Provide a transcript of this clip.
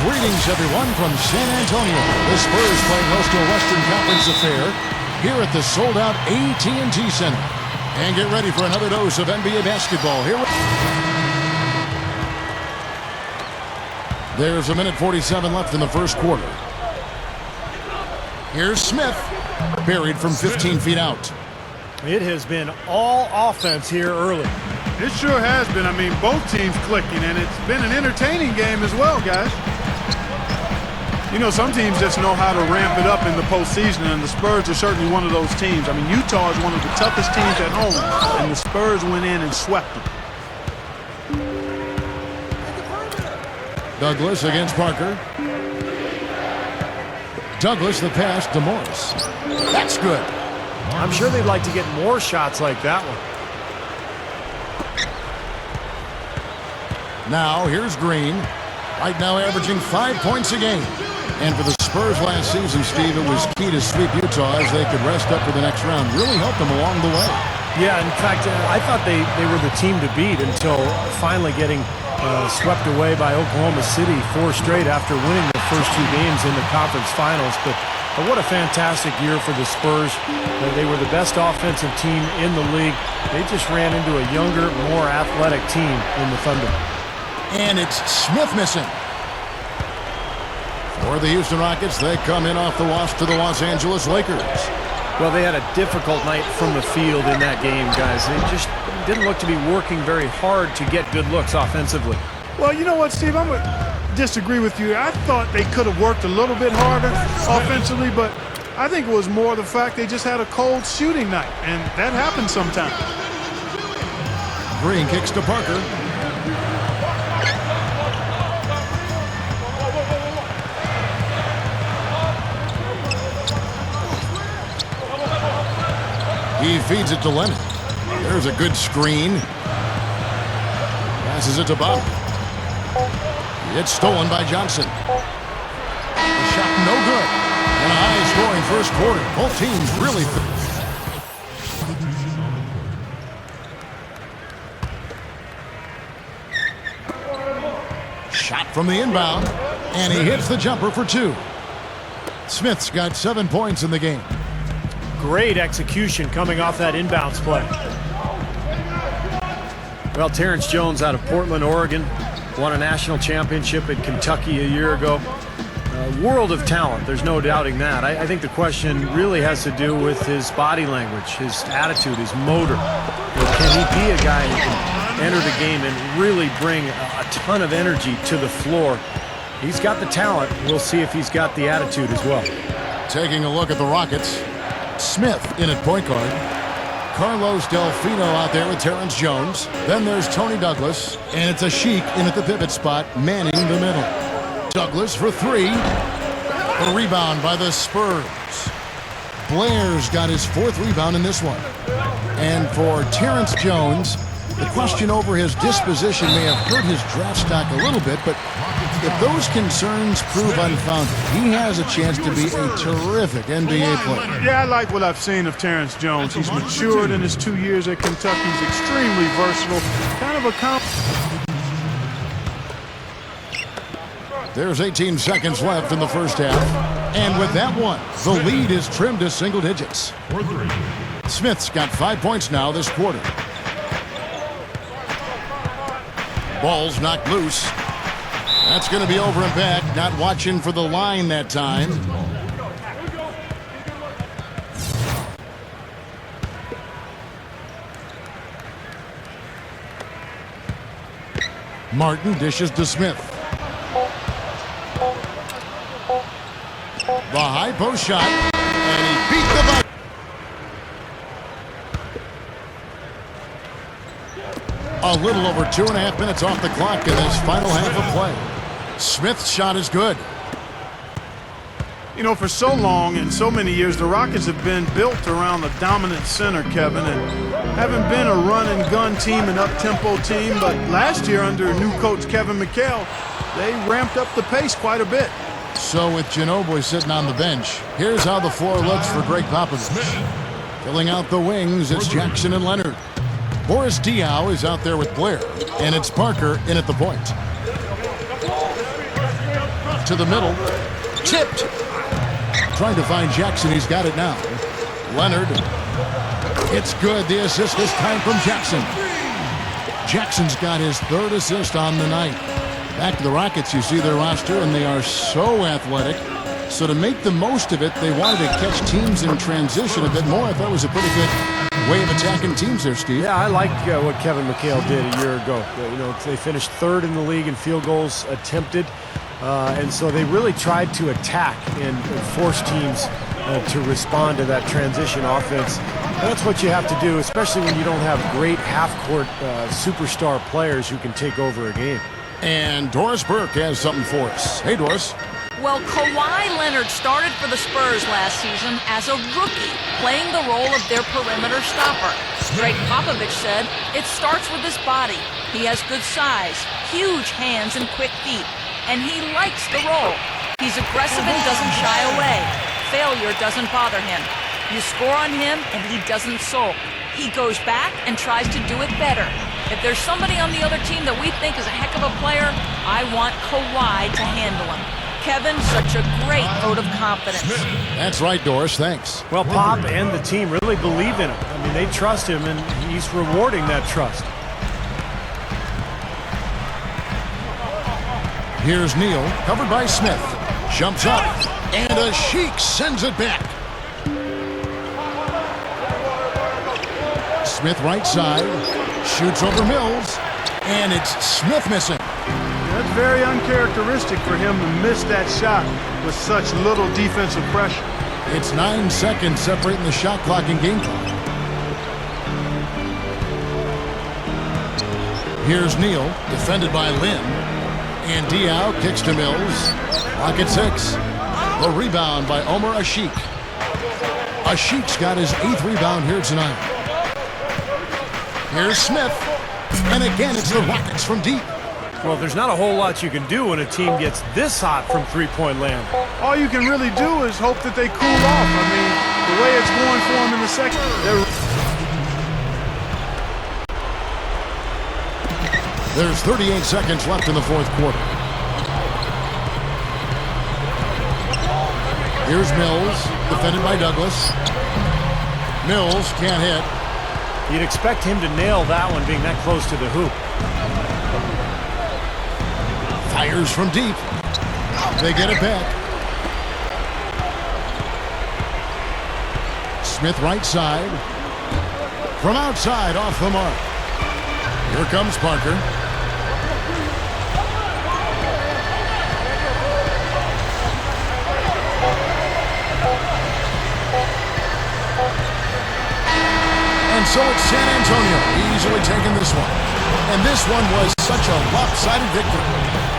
Greetings, everyone, from San Antonio. The Spurs playing host to a Western Conference affair here at the sold-out AT&T Center. And get ready for another dose of NBA basketball. There's a minute 47 left in the first quarter. Here's Smith, buried from 15 feet out. It has been all offense here early. It sure has been. I mean, both teams clicking, and it's been an entertaining game as well, guys. You know, some teams just know how to ramp it up in the postseason, and the Spurs are certainly one of those teams. I mean, Utah is one of the toughest teams at home, and the Spurs went in and swept them. Douglas against Parker. Douglas, the pass to Morris. That's good. I'm sure they'd like to get more shots like that one. Now, here's Green. Right now averaging 5 points a game. And for the Spurs last season, Steve, it was key to sweep Utah as they could rest up for the next round. Really helped them along the way. Yeah, in fact, I thought they were the team to beat until finally getting swept away by Oklahoma City 4 straight after winning the first 2 games in the conference finals. But what a fantastic year for the Spurs. They were the best offensive team in the league. They just ran into a younger, more athletic team in the Thunder. And it's Smith missing. For the Houston Rockets, they come in off the wash to the Los Angeles Lakers. Well, they had a difficult night from the field in that game, guys. They just didn't look to be working very hard to get good looks offensively. Well, you know what, Steve? I'm going to disagree with you. I thought they could have worked a little bit harder offensively, but I think it was more the fact they just had a cold shooting night, and that happens sometimes. Green kicks to Parker. He feeds it to Leonard. There's a good screen. Passes it to Bob. It's stolen by Johnson. The shot no good. And a high-scoring first quarter. Both teams really... Shot from the inbound. And he hits the jumper for 2. Smith's got 7 points in the game. Great execution coming off that inbounds play. Well, Terrence Jones out of Portland, Oregon, won a national championship in Kentucky a year ago. A world of talent, there's no doubting that. I think the question really has to do with his body language, his attitude, his motor. Can he be a guy who can enter the game and really bring a ton of energy to the floor? He's got the talent. We'll see if he's got the attitude as well. Taking a look at the Rockets. Smith in at point guard. Carlos Delfino out there with Terrence Jones. Then there's Tony Douglas. And it's a Sheik in at the pivot spot, manning the middle. Douglas for 3. A rebound by the Spurs. Blair's got his 4th rebound in this one. And for Terrence Jones, the question over his disposition may have hurt his draft stock a little bit, but if those concerns prove unfounded, he has a chance to be a terrific NBA player. Yeah, I like what I've seen of Terrence Jones. He's matured in his 2 years at Kentucky. He's extremely versatile. Kind of a There's 18 seconds left in the first half. And with that one, the lead is trimmed to single digits. Smith's got 5 points now this quarter. Ball's knocked loose. That's going to be over and back. Not watching for the line that time. Martin dishes to Smith. The high post shot. And he beat the bucket. A little over 2.5 minutes off the clock in this final half of play. Smith's shot is good. You know, for so long and so many years, the Rockets have been built around a dominant center, Kevin, and haven't been a run-and-gun team, an up-tempo team. But last year, under new coach Kevin McHale, they ramped up the pace quite a bit. So with Ginobili sitting on the bench, here's how the floor looks for Greg Popovich. Filling out the wings, it's Jackson and Leonard. Boris Diaw is out there with Blair, and it's Parker in at the point. To the middle. Tipped. Trying to find Jackson. He's got it now. Leonard. It's good. The assist this time from Jackson. Jackson's got his third assist on the night. Back to the Rockets, you see their roster, and they are so athletic. So to make the most of it, they wanted to catch teams in transition a bit more. I thought it was a pretty good way of attacking teams there, Steve. Yeah, I like what Kevin McHale did a year ago. You know, they finished third in the league in field goals attempted, and so they really tried to attack and force teams to respond to that transition offense. And that's what you have to do, especially when you don't have great half-court superstar players who can take over a game. And Doris Burke has something for us. Hey, Doris. Well, Kawhi Leonard started for the Spurs last season as a rookie, playing the role of their perimeter stopper. Greg Popovich said it starts with his body. He has good size, huge hands, and quick feet, and he likes the role. He's aggressive and doesn't shy away. Failure doesn't bother him. You score on him, and he doesn't sulk. He goes back and tries to do it better. If there's somebody on the other team that we think is a heck of a player, I want Kawhi to handle him. Kevin, such a great vote of confidence. That's right, Doris. Thanks. Well, Pop and the team really believe in him. I mean, they trust him, and he's rewarding that trust. Here's Neal, covered by Smith. Jumps up, and a Sheik sends it back. Smith right side, shoots over Mills, and it's Smith missing. That's very uncharacteristic for him to miss that shot with such little defensive pressure. It's 9 seconds separating the shot clock and game clock. Here's Neal, defended by Lynn. And Diaw kicks to Mills. Clock at 6. The rebound by Omer Asik. Ashik's got his 8th rebound here tonight. Here's Smith. And again, it's the Rockets from deep. Well, there's not a whole lot you can do when a team gets this hot from three-point land. All you can really do is hope that they cool off. I mean, the way it's going for them in the second, There's 38 seconds left in the fourth quarter. Here's Mills, defended by Douglas. Mills can't hit. You'd expect him to nail that one being that close to the hoop. Fires from deep. They get it back. Smith right side. From outside, off the mark. Here comes Parker. And so it's San Antonio easily taking this one. And this one was such a lopsided victory.